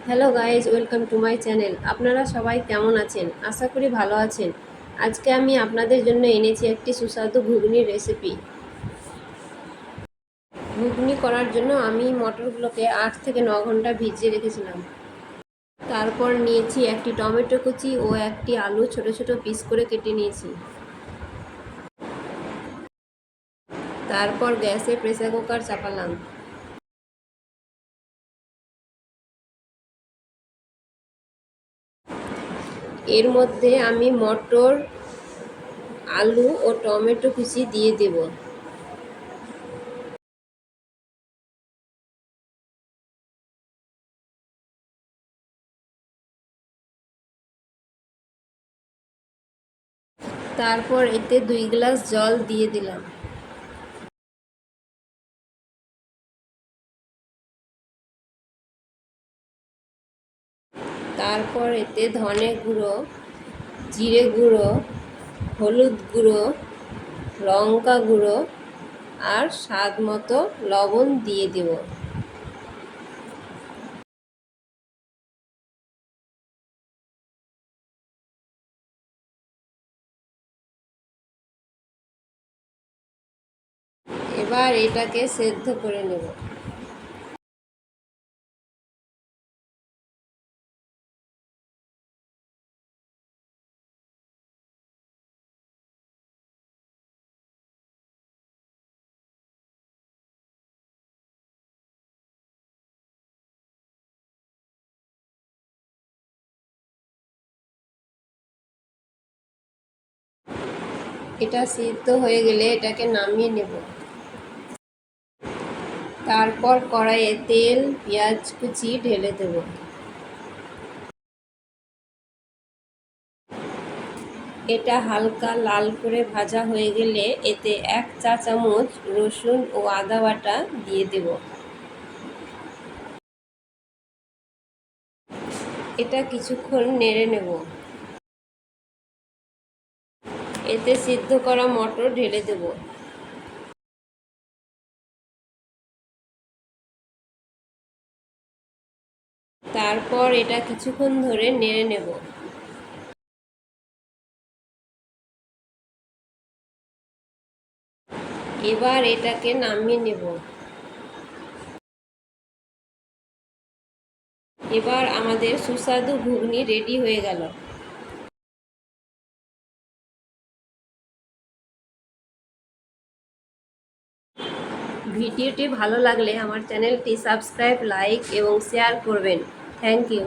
Hello guys, welcome to my channel. আপনারা সবাই কেমন আছেন? আশা করি ভালো আছেন। আজকে আমি আপনাদের জন্য এনেছি একটি সুস্বাদু ঘুগনির রেসিপি। ঘুগনি করার জন্য আমি মটরগুলোকে 8 থেকে 9 ঘন্টা ভিজিয়ে রেখেছিলাম। তারপর নিয়েছি একটি টমেটো কুচি ও একটি আলু ছোট ছোট পিস করে কেটে নিয়েছি। তারপর গ্যাসে প্রেসার কুকার চাপালাম। এর মধ্যে আমি মটর, আলু ও টমেটো কুচি দিয়ে দেব। তারপর এতে 2 গ্লাস জল দিয়ে দিলাম। তারপর এতে ধনে গুঁড়ো, জিরে গুঁড়ো, হলুদ গুঁড়ো, লঙ্কা গুঁড়ো আর স্বাদ মতো লবণ দিয়ে দেব। এবার এটাকে সেদ্ধ করে নেব। এটা সিদ্ধ হয়ে গেলে এটাকে নামিয়ে নেব। তারপর কড়াইয়ে তেল, পেঁয়াজ কুচি ঢেলে দেব। এটা হালকা লাল করে ভাজা হয়ে গেলে এতে 1 চা চামচ রসুন ও আদা বাটা দিয়ে দেব। এটা কিছুক্ষণ নেড়ে নেব। এতে সিদ্ধ করা মটর ঢেলে দেব। তারপর এটা কিছুক্ষণ ধরে নেড়ে নেব। এবার এটাকে নামিয়ে নেব। এবার আমাদের সুস্বাদু ঘুগনি রেডি হয়ে গেল। ভিডিওটি ভালো লাগলে আমার চ্যানেলটি সাবস্ক্রাইব, লাইক এবং শেয়ার করবেন। Thank you.